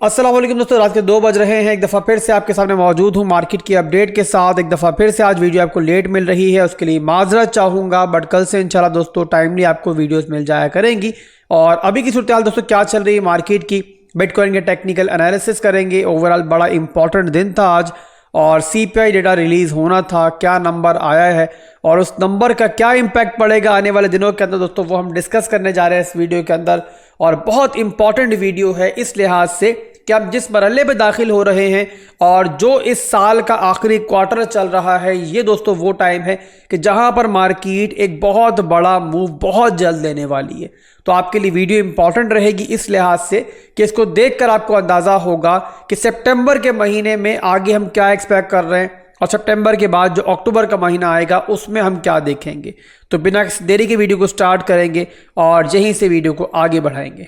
अस्सलाम वालेकुम दोस्तों, रात के 2 बज रहे हैं। एक दफ़ा फिर से आपके सामने मौजूद हूँ मार्केट की अपडेट के साथ। एक दफ़ा फिर से आज वीडियो आपको लेट मिल रही है, उसके लिए माजरत चाहूँगा, बट कल से इंशाल्लाह दोस्तों टाइमली आपको वीडियोस मिल जाया करेंगी। और अभी की सूरत हाल दोस्तों क्या चल रही है मार्केट की, बिटकॉइन के टेक्निकल एनालिसिस करेंगे। ओवरऑल बड़ा इंपॉर्टेंट दिन था आज और CPI डेटा रिलीज़ होना था, क्या नंबर आया है और उस नंबर का क्या इम्पैक्ट पड़ेगा आने वाले दिनों के अंदर दोस्तों, वो हम डिस्कस करने जा रहे हैं इस वीडियो के अंदर। और बहुत इंपॉर्टेंट वीडियो है इस लिहाज से कि आप जिस मरहले पे दाखिल हो रहे हैं और जो इस साल का आखिरी क्वार्टर चल रहा है, ये दोस्तों वो टाइम है कि जहां पर मार्केट एक बहुत बड़ा मूव बहुत जल्द लेने वाली है। तो आपके लिए वीडियो इंपॉर्टेंट रहेगी इस लिहाज से कि इसको देखकर आपको अंदाज़ा होगा कि सितंबर के महीने में आगे हम क्या एक्सपेक्ट कर रहे हैं और सितंबर के बाद जो अक्टूबर का महीना आएगा उसमें हम क्या देखेंगे। तो बिना देरी के वीडियो को स्टार्ट करेंगे और यहीं से वीडियो को आगे बढ़ाएंगे।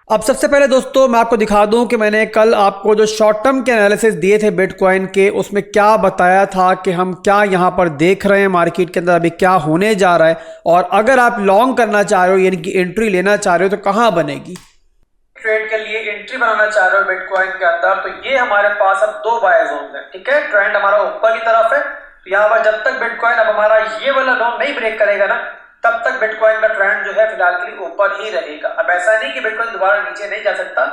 अब सबसे पहले दोस्तों मैं आपको दिखा दूं कि मैंने कल आपको जो शॉर्ट टर्म के एनालिसिस दिए थे बिटकॉइन के, उसमें क्या बताया था कि हम क्या यहां पर देख रहे हैं मार्केट के अंदर, अभी क्या होने जा रहा है। और अगर आप लॉन्ग करना चाह रहे हो यानी कि एंट्री लेना चाह रहे हो तो कहां बनेगी, ट्रेड के लिए एंट्री बनाना चाह रहे हो बिटकॉइन के अंदर, तो ये हमारे पास अब 2 बाय जोन है। ठीक है, ट्रेंड हमारा ऊपर की तरफ है, तो यहाँ पर जब तक बिटकॉइन अब हमारा ये वाला लोन नहीं ब्रेक करेगा ना, तब तक बिटकॉइन का ट्रेंड जो है फिलहाल के लिए ऊपर ही रहेगा। अब ऐसा नहीं कि बिटकॉइन दोबारा नीचे नहीं जा सकता,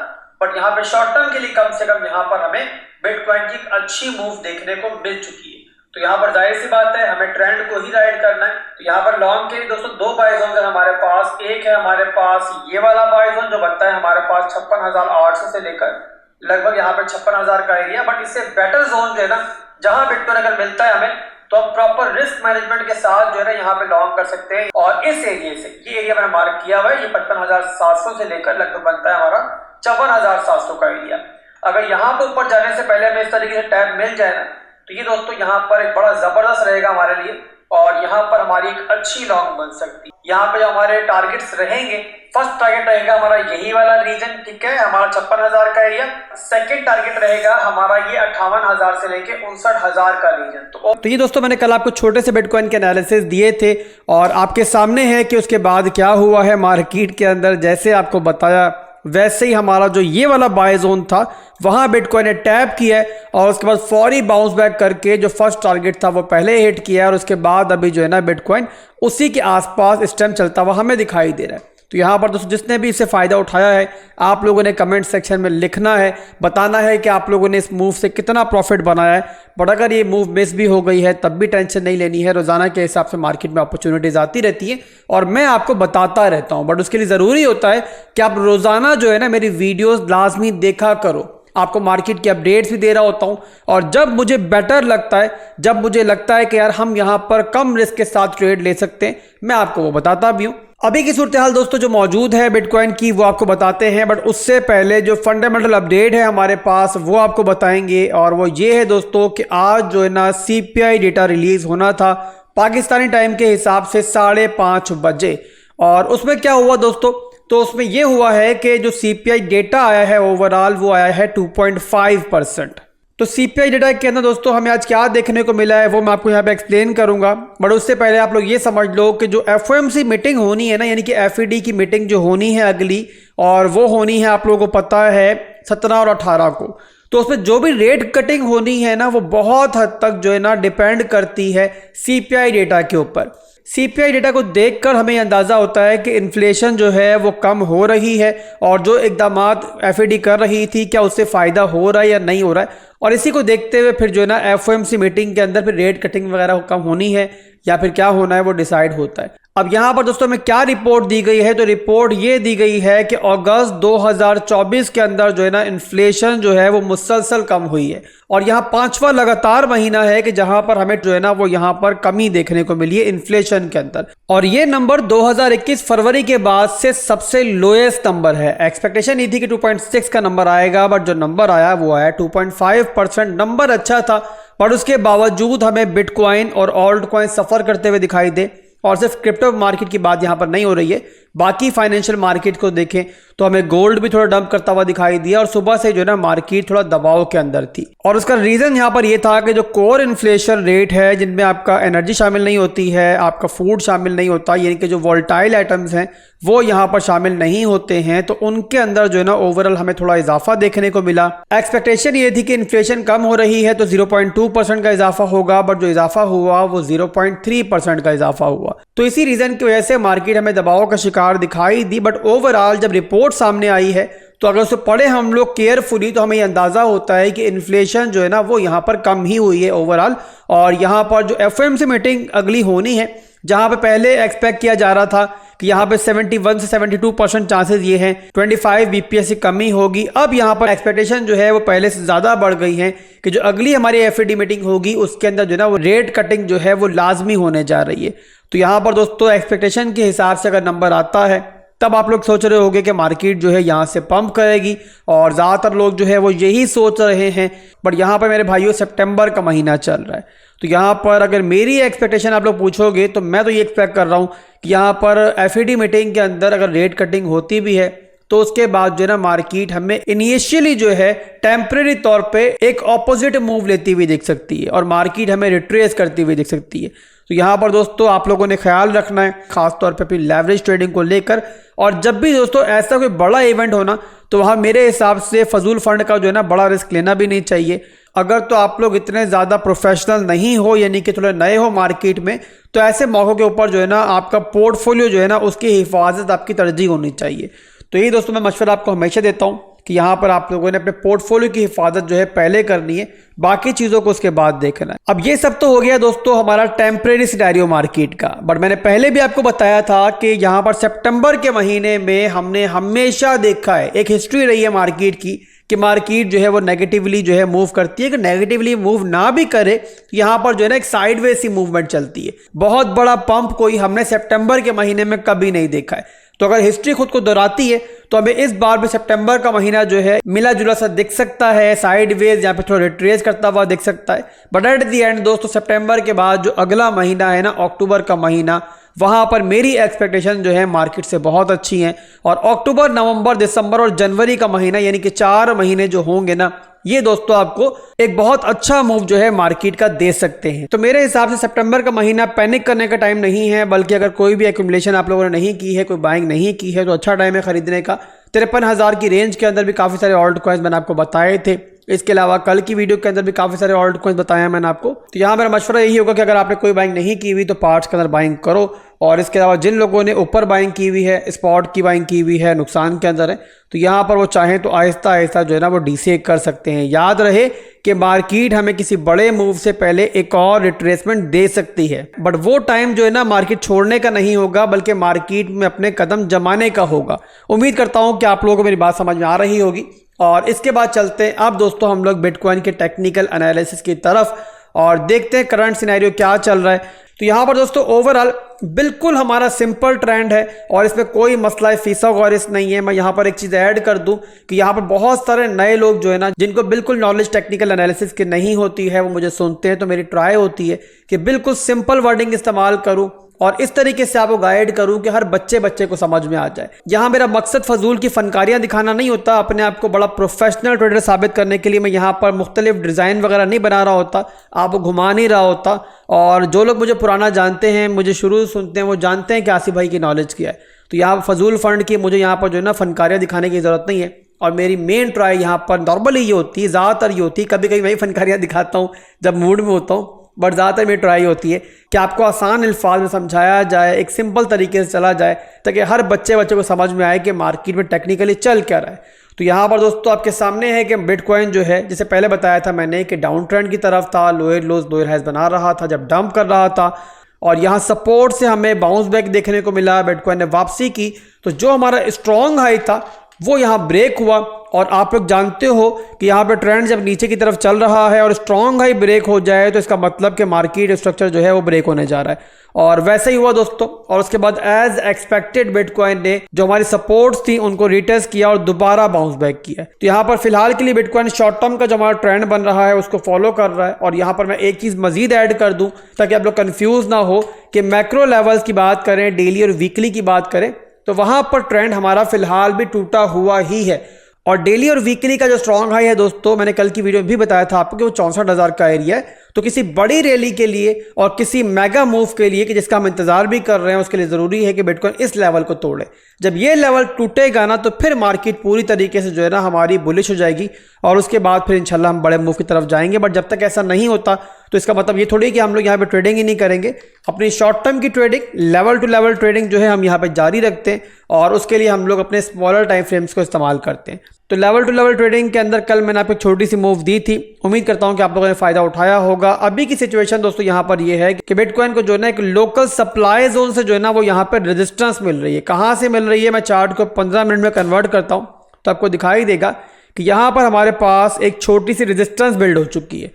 बट यहाँ पे शॉर्ट टर्म के लिए कम से कम यहाँ पर हमें बिटकॉइन की अच्छी मूव देखने को मिल चुकी है। तो यहाँ पर जाहिर सी बात है हमें ट्रेंड को ही राइड करना है। तो यहाँ पर लॉन्ग के लिए दोस्तों 2 बाय जोन है हमारे पास। एक है हमारे पास ये वाला बाय जोन जो बनता है हमारे पास 56,800 से लेकर लगभग यहाँ पर 56,000 का एरिया। बट इससे बेटर जोन जो है ना, जहां बिटकॉइन अगर मिलता है हमें तो हम प्रॉपर रिस्क मैनेजमेंट के साथ जो है ना यहाँ पे लॉन्ग कर सकते हैं। और इस एरिया से, ये एरिया मैंने मार्क किया हुआ है, ये 55,700 से लेकर लगभग बनता है हमारा 54,700 का एरिया। अगर यहाँ पे ऊपर जाने से पहले हमें इस तरीके से टैब मिल जाए ना, तो ये दोस्तों यहाँ पर एक बड़ा जबरदस्त रहेगा हमारे लिए और यहाँ पर हमारी एक अच्छी लॉन्ग बन सकती है। यहाँ पे जो हमारे टारगेट्स रहेंगे, फर्स्ट टारगेट रहेगा हमारा यही वाला रीजन, ठीक है, हमारा 56,000 का एरिया। सेकंड टारगेट रहेगा हमारा ये 58,000 से लेके 59,000 का रीजन। तो ये दोस्तों मैंने कल आपको छोटे से बिटकॉइन के एनालिसिस दिए थे और आपके सामने है कि उसके बाद क्या हुआ है मार्केट के अंदर। जैसे आपको बताया वैसे ही हमारा जो ये वाला बाय जोन था वहां बिटकॉइन ने टैप किया है और उसके बाद फौरी बाउंस बैक करके जो फर्स्ट टारगेट था वो पहले हिट किया है और उसके बाद अभी जो है ना बिटकॉइन उसी के आसपास इस टाइम चलता हुआ हमें दिखाई दे रहा है। तो यहाँ पर दोस्तों जिसने भी इससे फ़ायदा उठाया है, आप लोगों ने कमेंट सेक्शन में लिखना है, बताना है कि आप लोगों ने इस मूव से कितना प्रॉफिट बनाया है। बट अगर ये मूव मिस भी हो गई है तब भी टेंशन नहीं लेनी है, रोज़ाना के हिसाब से मार्केट में अपॉर्चुनिटीज़ आती रहती हैं और मैं आपको बताता रहता हूँ। बट उसके लिए ज़रूरी होता है कि आप रोज़ाना जो है ना मेरी वीडियोज़ लाजमी देखा करो। आपको मार्केट की अपडेट्स भी दे रहा होता हूं और जब मुझे बेटर लगता है, जब मुझे लगता है कि यार हम यहां पर कम रिस्क के साथ ट्रेड ले सकते हैं, मैं आपको वो बताता भी हूं। अभी की सूरत हाल दोस्तों जो मौजूद है बिटकॉइन की वो आपको बताते हैं, बट उससे पहले जो फंडामेंटल अपडेट है हमारे पास वो आपको बताएंगे। और वो ये है दोस्तों कि आज जो है ना CPI डेटा रिलीज होना था पाकिस्तानी टाइम के हिसाब से 5:30 बजे। और उसमें क्या हुआ दोस्तों, तो उसमें यह हुआ है कि जो CPI डेटा आया है ओवरऑल वो आया है 2.5%। तो CPI डेटा के अंदर दोस्तों हमें आज क्या देखने को मिला है वो मैं आपको यहाँ पे एक्सप्लेन करूंगा। बट उससे पहले आप लोग ये समझ लो कि जो FOMC मीटिंग होनी है ना, यानी कि FED की मीटिंग जो होनी है अगली, और वो होनी है आप लोगों को पता है 17 और 18 को। तो उसमें जो भी रेट कटिंग होनी है ना वो बहुत हद तक जो है ना डिपेंड करती है CPI डेटा के ऊपर। CPI डेटा को देखकर हमें अंदाज़ा होता है कि इन्फ्लेशन जो है वो कम हो रही है और जो इक़दामात FED कर रही थी क्या उससे फ़ायदा हो रहा है या नहीं हो रहा है। और इसी को देखते हुए फिर जो है ना FOMC मीटिंग के अंदर फिर रेट कटिंग वगैरह कम होनी है या फिर क्या होना है वो डिसाइड होता है। अब यहाँ पर दोस्तों में क्या रिपोर्ट दी गई है, तो रिपोर्ट ये दी गई है कि अगस्त 2024 के अंदर जो है ना इन्फ्लेशन जो है वो मुसलसल कम हुई है और यहाँ 5वां लगातार महीना है कि जहां पर हमें जो है ना वो यहाँ पर कमी देखने को मिली है इन्फ्लेशन के अंदर। और ये नंबर 2021 फरवरी के बाद से सबसे लोएस्ट नंबर है। एक्सपेक्टेशन नहीं थी कि 2.6 का नंबर आएगा, बट जो नंबर आया वो आया 2.5%। नंबर अच्छा था, पर उसके बावजूद हमें बिटकॉइन और ऑल्ट कॉइन सफ़र करते हुए दिखाई दे। और सिर्फ क्रिप्टो मार्केट की बात यहाँ पर नहीं हो रही है, बाकी फाइनेंशियल मार्केट को देखें तो हमें गोल्ड भी थोड़ा डंप करता हुआ दिखाई दिया और सुबह से जो है ना मार्केट थोड़ा दबाव के अंदर थी। और उसका रीजन यहाँ पर ये था कि जो कोर इन्फ्लेशन रेट है, जिनमें आपका एनर्जी शामिल नहीं होती है, आपका फूड शामिल नहीं होता, यानी कि जो वोलेटाइल आइटम्स हैं वो यहाँ पर शामिल नहीं होते हैं, तो उनके अंदर जो है ना ओवरऑल हमें थोड़ा इजाफा देखने को मिला। एक्सपेक्टेशन ये थी कि इन्फ्लेशन कम हो रही है तो 0.2% का इजाफा होगा, बट जो इजाफा हुआ वो 0.3% का इजाफा हुआ। तो इसी रीजन की वजह से मार्केट हमें दबाव का शिकार दिखाई दी। बट ओवरऑल जब रिपोर्ट सामने आई है तो अगर उसे पढ़े हम लोग केयरफुली तो हमें ये अंदाजा होता है कि इन्फ्लेशन जो है ना वो यहाँ पर कम ही हुई है ओवरऑल। और यहाँ पर जो एफओएमसी मीटिंग अगली होनी है, जहां पे पहले एक्सपेक्ट किया जा रहा था कि यहाँ पे 71 से 72% चांसेस ये हैं 25 बीपीएस की कमी होगी, अब यहाँ पर एक्सपेक्टेशन जो है वो पहले से ज़्यादा बढ़ गई है कि जो अगली हमारी एफईडी मीटिंग होगी उसके अंदर जो है ना वो रेट कटिंग जो है वो लाजमी होने जा रही है। तो यहाँ पर दोस्तों एक्सपेक्टेशन के हिसाब से अगर नंबर आता है तब आप लोग सोच रहे होंगे कि मार्केट जो है यहाँ से पंप करेगी, और ज़्यादातर लोग जो है वो यही सोच रहे हैं। बट यहाँ पर मेरे भाइयों सितंबर का महीना चल रहा है, तो यहाँ पर अगर मेरी एक्सपेक्टेशन आप लोग पूछोगे तो मैं तो ये एक्सपेक्ट कर रहा हूँ कि यहाँ पर एफईडी मीटिंग के अंदर अगर रेट कटिंग होती भी है तो उसके बाद जो है ना मार्केट हमें इनिशियली जो है टेम्परेरी तौर पे एक ऑपोजिट मूव लेती हुई दिख सकती है और मार्केट हमें रिट्रेस करती हुई दिख सकती है। तो यहाँ पर दोस्तों आप लोगों ने ख्याल रखना है खासतौर पे अपनी लेवरेज ट्रेडिंग को लेकर। और जब भी दोस्तों ऐसा कोई बड़ा इवेंट होना तो वहाँ मेरे हिसाब से फजूल फंड का जो है ना बड़ा रिस्क लेना भी नहीं चाहिए। अगर तो आप लोग इतने ज़्यादा प्रोफेशनल नहीं हो, यानी कि थोड़े नए हो मार्केट में, तो ऐसे मौक़ों के ऊपर जो है ना आपका पोर्टफोलियो जो है ना उसकी हिफाजत आपकी तरजीह होनी चाहिए। तो ये दोस्तों मैं मशवरा आपको हमेशा देता हूँ कि यहाँ पर आप लोगों ने अपने पोर्टफोलियो की हिफाजत जो है पहले करनी है, बाकी चीज़ों को उसके बाद देखना है। अब ये सब तो हो गया दोस्तों हमारा टेम्परेरी सिनेरियो मार्केट का, बट मैंने पहले भी आपको बताया था कि यहाँ पर सितंबर के महीने में हमने हमेशा देखा है, एक हिस्ट्री रही है मार्केट की कि मार्केट जो है वो नेगेटिवली जो है मूव करती है। कि नेगेटिवली मूव ना भी करे तो यहाँ पर जो है ना एक साइडवेज सी मूवमेंट चलती है। बहुत बड़ा पंप कोई हमने सितंबर के महीने में कभी नहीं देखा है। तो अगर हिस्ट्री खुद को दोहराती है तो हमें इस बार भी सितंबर का महीना जो है मिला जुला सा दिख सकता है, साइडवेज या फिर थोड़ा रिट्रेस करता हुआ दिख सकता है। बट एट द एंड दोस्तों सितंबर के बाद जो अगला महीना है ना, अक्टूबर का महीना, वहां पर मेरी एक्सपेक्टेशन जो है मार्केट से बहुत अच्छी है। और अक्टूबर, नवंबर, दिसंबर और जनवरी का महीना, यानी कि 4 महीने जो होंगे ना, ये दोस्तों आपको एक बहुत अच्छा मूव जो है मार्केट का दे सकते हैं। तो मेरे हिसाब से सितंबर का महीना पैनिक करने का टाइम नहीं है, बल्कि अगर कोई भी एक्यूमुलेशन आप लोगों ने नहीं की है, कोई बाइंग नहीं की है, तो अच्छा टाइम है खरीदने का। 53,000 की रेंज के अंदर भी काफ़ी सारे ऑल्ट कॉइन्स मैंने आपको बताए थे। इसके अलावा कल की वीडियो के अंदर भी काफ़ी सारे ऑल्ट कॉइन्स बताए हैं मैंने आपको। तो यहाँ मेरा मशवरा यही होगा कि अगर आपने कोई बाइंग नहीं की हुई तो पार्ट्स के अंदर बाइंग करो। और इसके अलावा जिन लोगों ने ऊपर बाइंग की हुई है, स्पॉट की बाइंग की हुई है, नुकसान के अंदर है, तो यहाँ पर वो चाहें तो आहिस्ता आहिस्ता जो है ना वो डीसी कर सकते हैं। याद रहे कि मार्केट हमें किसी बड़े मूव से पहले एक और रिट्रेसमेंट दे सकती है, बट वो टाइम जो है ना मार्केट छोड़ने का नहीं होगा, बल्कि मार्केट में अपने कदम जमाने का होगा। उम्मीद करता हूँ कि आप लोगों को मेरी बात समझ में आ रही होगी। और इसके बाद चलते हैं अब दोस्तों हम लोग बिटकॉइन के टेक्निकल एनालिसिस की तरफ और देखते हैं करंट सिनेरियो क्या चल रहा है। तो यहाँ पर दोस्तों ओवरऑल बिल्कुल हमारा सिंपल ट्रेंड है और इसमें कोई मसला फीसा गौरिस नहीं है। मैं यहाँ पर एक चीज़ ऐड कर दूं कि यहाँ पर बहुत सारे नए लोग जो है ना, जिनको बिल्कुल नॉलेज टेक्निकल एनालिसिस की नहीं होती है, वो मुझे सुनते हैं, तो मेरी ट्राई होती है कि बिल्कुल सिंपल वर्डिंग इस्तेमाल करूँ और इस तरीके से आपको गाइड करूं कि हर बच्चे को समझ में आ जाए। यहाँ मेरा मकसद फजूल की फनकारियाँ दिखाना नहीं होता, अपने आप को बड़ा प्रोफेशनल ट्रेडर साबित करने के लिए मैं यहाँ पर मुख्तलिफ डिज़ाइन वगैरह नहीं बना रहा होता, आपको घुमा नहीं रहा होता। और जो लोग मुझे पुराना जानते हैं, मुझे शुरू सुनते हैं, वो जानते हैं कि आसिफ भाई की नॉलेज क्या है। तो यहाँ फजूल फंड की मुझे यहाँ पर जो है ना फनकारियाँ दिखाने की ज़रूरत नहीं है। और मेरी मेन ट्राई यहाँ पर नॉर्मली ये होती है, ज़्यादातर ये होती है, कभी कभी मैं फनकारियाँ दिखाता हूँ जब मूड में होता हूँ, बट ज़्यादातर मेरी ट्राई होती है कि आपको आसान अल्फाज में समझाया जाए, एक सिंपल तरीके से चला जाए, ताकि हर बच्चे को समझ में आए कि मार्केट में टेक्निकली चल क्या रहा है। तो यहाँ पर दोस्तों आपके सामने है कि बिटकॉइन जो है, जैसे पहले बताया था मैंने कि डाउन ट्रेंड की तरफ था, लोअर लोज लोअर हाइज बना रहा था जब डंप कर रहा था, और यहाँ सपोर्ट से हमें बाउंस बैक देखने को मिला, बिटकॉइन ने वापसी की। तो जो हमारा स्ट्रॉन्ग हाई था वो यहाँ ब्रेक हुआ, और आप लोग जानते हो कि यहाँ पे ट्रेंड जब नीचे की तरफ चल रहा है और स्ट्रॉन्ग हाई ब्रेक हो जाए तो इसका मतलब कि मार्केट स्ट्रक्चर जो है वो ब्रेक होने जा रहा है, और वैसे ही हुआ दोस्तों। और उसके बाद एज एक्सपेक्टेड बिटकॉइन ने जो हमारी सपोर्ट्स थी उनको रिटेस्ट किया और दोबारा बाउंस बैक किया। तो यहाँ पर फिलहाल के लिए बिटकॉइन शॉर्ट टर्म का जो हमारा ट्रेंड बन रहा है उसको फॉलो कर रहा है। और यहाँ पर मैं एक चीज़ मजीद ऐड कर दूँ ताकि आप लोग कन्फ्यूज ना हो कि मैक्रो लेवल्स की बात करें, डेली और वीकली की बात करें, तो वहां पर ट्रेंड हमारा फिलहाल भी टूटा हुआ ही है। और डेली और वीकली का जो स्ट्रॉन्ग हाई है दोस्तों, मैंने कल की वीडियो में भी बताया था आपको कि वो 64,000 का एरिया है। तो किसी बड़ी रैली के लिए और किसी मेगा मूव के लिए कि जिसका हम इंतजार भी कर रहे हैं, उसके लिए जरूरी है कि बिटकॉइन इस लेवल को तोड़े। जब ये लेवल टूटेगा ना तो फिर मार्केट पूरी तरीके से जो है ना हमारी बुलिश हो जाएगी और उसके बाद फिर इंशाल्लाह हम बड़े मूव की तरफ जाएंगे। बट जब तक ऐसा नहीं होता तो इसका मतलब ये थोड़ी कि हम लोग यहाँ पे ट्रेडिंग ही नहीं करेंगे। अपनी शॉर्ट टर्म की trading, level to level trading जो है हम यहाँ पे जारी रखते हैं और उसके लिए हम लोग अपने स्मॉलर टाइम फ्रेम्स को इस्तेमाल करते हैं। तो लेवल टू लेवल ट्रेडिंग के अंदर कल मैंने आपको एक छोटी सी मूव दी थी, उम्मीद करता हूं कि आप लोगों ने फायदा उठाया होगा। अभी की सिचुएशन दोस्तों यहाँ पर ये है कि बिटकॉइन को जो है ना एक लोकल सप्लाई जोन से जो है ना वो यहाँ पर रेजिस्टेंस मिल रही है। कहाँ से मिल रही है, मैं चार्ट को 15 मिनट में कन्वर्ट करता हूँ तो आपको दिखाई देगा कि यहाँ पर हमारे पास एक छोटी सी रेजिस्टेंस बिल्ड हो चुकी है।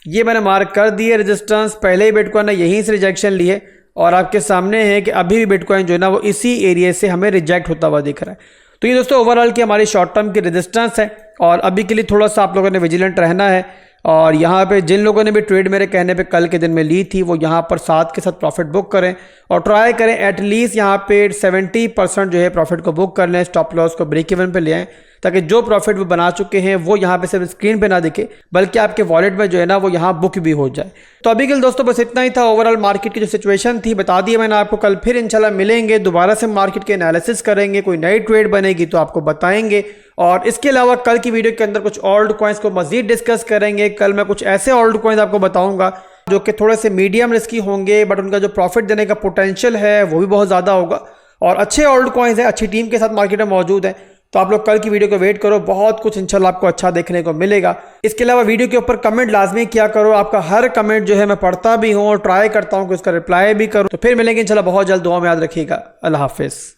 ये मैंने मार्क कर दी है रेजिस्टेंस, पहले ही बिटकॉइन ने यहीं से रिजेक्शन ली है और आपके सामने है कि अभी भी बिटकॉइन जो है ना वो इसी एरिया से हमें रिजेक्ट होता हुआ दिख रहा है। तो ये दोस्तों ओवरऑल की हमारी शॉर्ट टर्म की रेजिस्टेंस है और अभी के लिए थोड़ा सा आप लोगों ने विजिलेंट रहना है। और यहाँ पे जिन लोगों ने भी ट्रेड मेरे कहने पे कल के दिन में ली थी वो यहाँ पर 7 के साथ प्रॉफिट बुक करें और ट्राई करें एटलीस्ट यहाँ पे 70% जो है प्रॉफिट को बुक कर लें, स्टॉप लॉस को ब्रेक इवन पे ले आएँ ताकि जो प्रॉफिट वो बना चुके हैं वो यहाँ पे सिर्फ स्क्रीन पे ना दिखे बल्कि आपके वॉलेट में जो है ना वो यहाँ बुक भी हो जाए। तो अभी के लिए दोस्तों बस इतना ही था। ओवरऑल मार्केट की जो सिचुएशन थी बता दिया मैंने आपको। कल फिर इंशाल्लाह मिलेंगे, दोबारा से मार्केट के एनालिसिस करेंगे, कोई नई ट्रेड बनेगी तो आपको बताएंगे। और इसके अलावा कल की वीडियो के अंदर कुछ ओल्ड कॉइन्स को मजीद डिस्कस करेंगे। कल मैं कुछ ऐसे ओल्ड कॉइन्स आपको बताऊंगा जो कि थोड़े से मीडियम रिस्की होंगे बट उनका जो प्रॉफिट देने का पोटेंशियल है वो भी बहुत ज़्यादा होगा और अच्छे ओल्ड कॉइन्स हैं, अच्छी टीम के साथ मार्केट में मौजूद हैं। तो आप लोग कल की वीडियो को वेट करो, बहुत कुछ इंशाल्लाह आपको अच्छा देखने को मिलेगा। इसके अलावा वीडियो के ऊपर कमेंट लाजमी किया करो, आपका हर कमेंट जो है मैं पढ़ता भी हूँ और ट्राई करता हूँ कि उसका रिप्लाई भी करूँ। तो फिर मिलेंगे इंशाल्लाह बहुत जल्द, दुआ में याद रखिएगा। अल्लाह हाफिज़।